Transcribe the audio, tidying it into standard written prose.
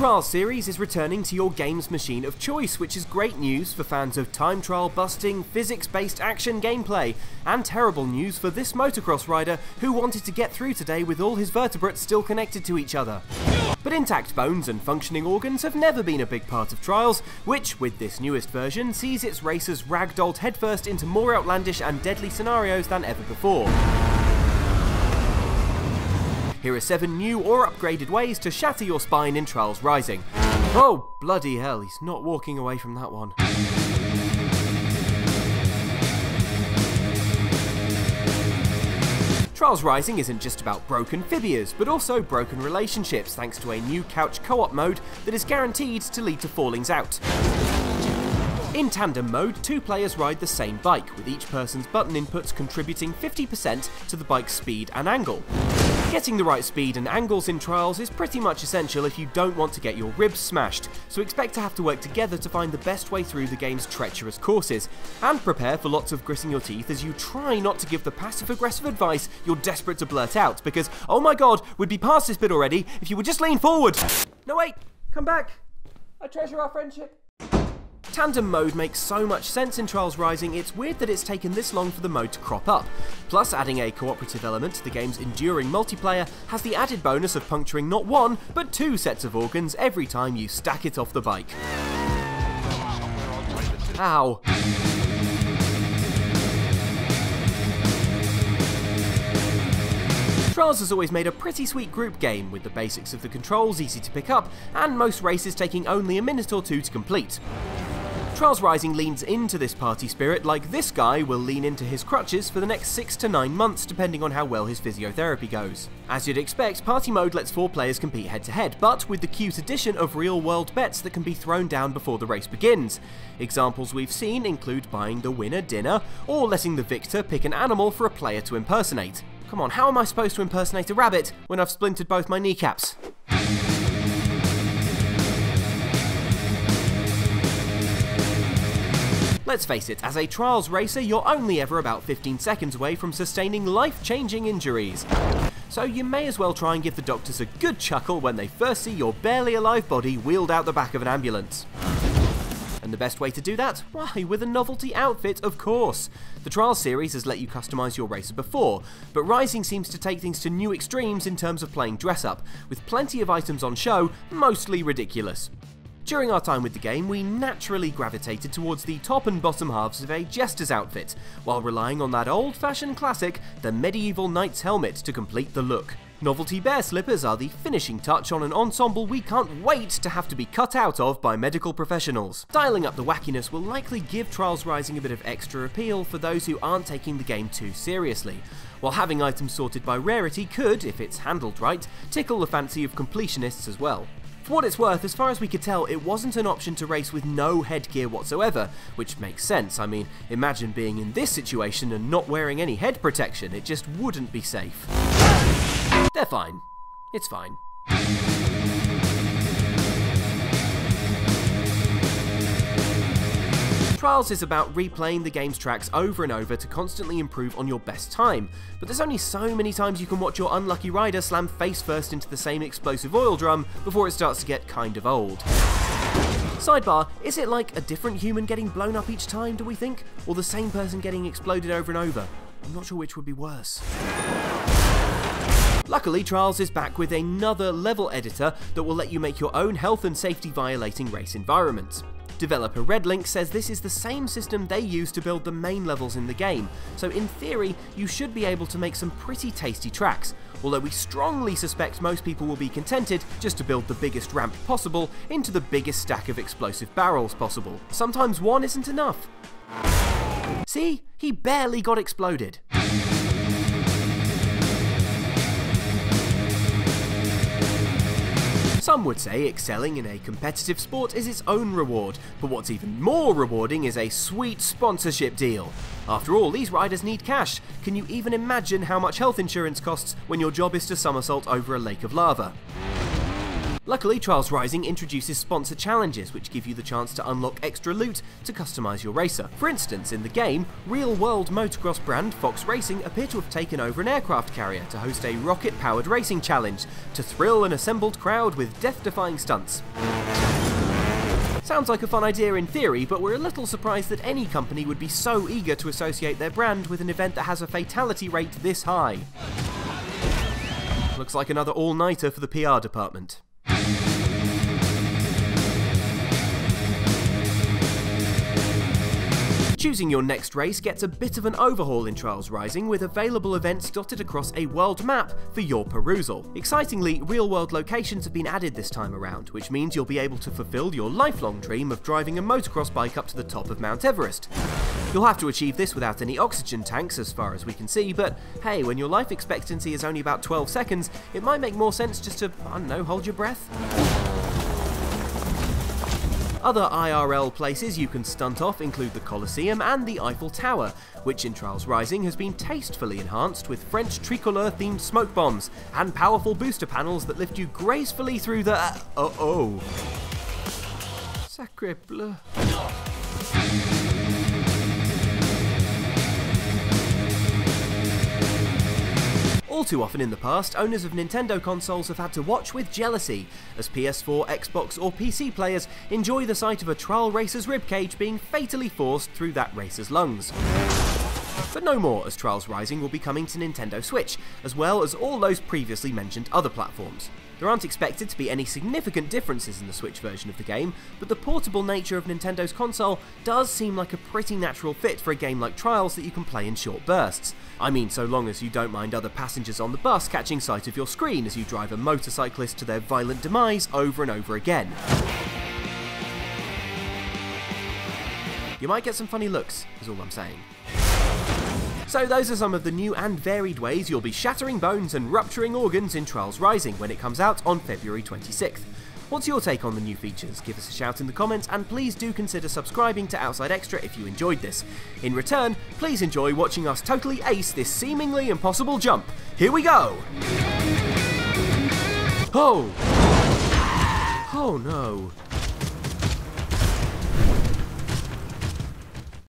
Trials series is returning to your games machine of choice, which is great news for fans of time trial busting, physics-based action gameplay, and terrible news for this motocross rider who wanted to get through today with all his vertebrates still connected to each other. But intact bones and functioning organs have never been a big part of Trials, which, with this newest version, sees its racers ragdolled headfirst into more outlandish and deadly scenarios than ever before. Here are 7 new or upgraded ways to shatter your spine in Trials Rising. Oh, bloody hell, he's not walking away from that one. Trials Rising isn't just about broken fibias, but also broken relationships thanks to a new couch co-op mode that is guaranteed to lead to fallings out. In Tandem mode, 2 players ride the same bike, with each person's button inputs contributing 50% to the bike's speed and angle. Getting the right speed and angles in Trials is pretty much essential if you don't want to get your ribs smashed, so expect to have to work together to find the best way through the game's treacherous courses, and prepare for lots of gritting your teeth as you try not to give the passive-aggressive advice you're desperate to blurt out, because, oh my god, we'd be past this bit already if you would just lean forward! No wait, come back! I treasure our friendship. Tandem mode makes so much sense in Trials Rising, it's weird that it's taken this long for the mode to crop up. Plus, adding a cooperative element to the game's enduring multiplayer has the added bonus of puncturing not 1, but 2 sets of organs every time you stack it off the bike. Ow. Trials has always made a pretty sweet group game, with the basics of the controls easy to pick up, and most races taking only a minute or 2 to complete. Trials Rising leans into this party spirit like this guy will lean into his crutches for the next 6 to 9 months depending on how well his physiotherapy goes. As you'd expect, party mode lets 4 players compete head to head, but with the cute addition of real world bets that can be thrown down before the race begins. Examples we've seen include buying the winner dinner, or letting the victor pick an animal for a player to impersonate. Come on, how am I supposed to impersonate a rabbit when I've splintered both my kneecaps? Let's face it, as a Trials racer, you're only ever about 15 seconds away from sustaining life-changing injuries. So you may as well try and give the doctors a good chuckle when they first see your barely alive body wheeled out the back of an ambulance. And the best way to do that? Why, with a novelty outfit, of course. The Trials series has let you customise your racer before, but Rising seems to take things to new extremes in terms of playing dress-up, with plenty of items on show, mostly ridiculous. During our time with the game, we naturally gravitated towards the top and bottom halves of a Jester's outfit, while relying on that old-fashioned classic, the medieval knight's helmet, to complete the look. Novelty bear slippers are the finishing touch on an ensemble we can't wait to have to be cut out of by medical professionals. Dialing up the wackiness will likely give Trials Rising a bit of extra appeal for those who aren't taking the game too seriously, while having items sorted by rarity could, if it's handled right, tickle the fancy of completionists as well. For what it's worth, as far as we could tell, it wasn't an option to race with no headgear whatsoever, which makes sense. I mean, imagine being in this situation and not wearing any head protection, it just wouldn't be safe. They're fine. It's fine. Trials is about replaying the game's tracks over and over to constantly improve on your best time, but there's only so many times you can watch your unlucky rider slam face first into the same explosive oil drum before it starts to get kind of old. Sidebar, is it like a different human getting blown up each time, do we think? Or the same person getting exploded over and over? I'm not sure which would be worse. Luckily, Trials is back with another level editor that will let you make your own health and safety violating race environments. Developer Redlink says this is the same system they use to build the main levels in the game, so in theory you should be able to make some pretty tasty tracks, although we strongly suspect most people will be contented just to build the biggest ramp possible into the biggest stack of explosive barrels possible. Sometimes one isn't enough. See? He barely got exploded. Some would say excelling in a competitive sport is its own reward, but what's even more rewarding is a sweet sponsorship deal. After all, these riders need cash. Can you even imagine how much health insurance costs when your job is to somersault over a lake of lava? Luckily, Trials Rising introduces sponsor challenges, which give you the chance to unlock extra loot to customise your racer. For instance, in the game, real-world motocross brand Fox Racing appear to have taken over an aircraft carrier to host a rocket-powered racing challenge to thrill an assembled crowd with death-defying stunts. Sounds like a fun idea in theory, but we're a little surprised that any company would be so eager to associate their brand with an event that has a fatality rate this high. Looks like another all-nighter for the PR department. Choosing your next race gets a bit of an overhaul in Trials Rising, with available events dotted across a world map for your perusal. Excitingly, real-world locations have been added this time around, which means you'll be able to fulfill your lifelong dream of driving a motocross bike up to the top of Mount Everest. You'll have to achieve this without any oxygen tanks as far as we can see, but hey, when your life expectancy is only about 12 seconds, it might make more sense just to, I don't know, hold your breath? Other IRL places you can stunt off include the Colosseum and the Eiffel Tower, which in Trials Rising has been tastefully enhanced with French tricolore-themed smoke bombs and powerful booster panels that lift you gracefully through the... Sacre bleu. All too often in the past, owners of Nintendo consoles have had to watch with jealousy as PS4, Xbox or PC players enjoy the sight of a trial racer's ribcage being fatally forced through that racer's lungs. But no more, as Trials Rising will be coming to Nintendo Switch, as well as all those previously mentioned other platforms. There aren't expected to be any significant differences in the Switch version of the game, but the portable nature of Nintendo's console does seem like a pretty natural fit for a game like Trials that you can play in short bursts. I mean, so long as you don't mind other passengers on the bus catching sight of your screen as you drive a motorcyclist to their violent demise over and over again. You might get some funny looks, is all I'm saying. So those are some of the new and varied ways you'll be shattering bones and rupturing organs in Trials Rising when it comes out on February 26th. What's your take on the new features? Give us a shout in the comments, and please do consider subscribing to Outside Xtra if you enjoyed this. In return, please enjoy watching us totally ace this seemingly impossible jump. Here we go! Oh! Oh no.